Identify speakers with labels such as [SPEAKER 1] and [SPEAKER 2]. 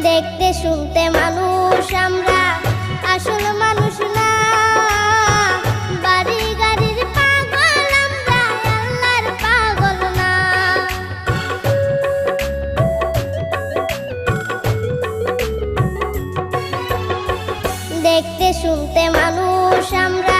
[SPEAKER 1] দেখতে শুনতে মানুষ আমরা, আসল মানুষ না। বাড়ি গাড়ির পাগল আমরা, আল্লাহর পাগল না। দেখতে শুনতে মানুষ আমরা,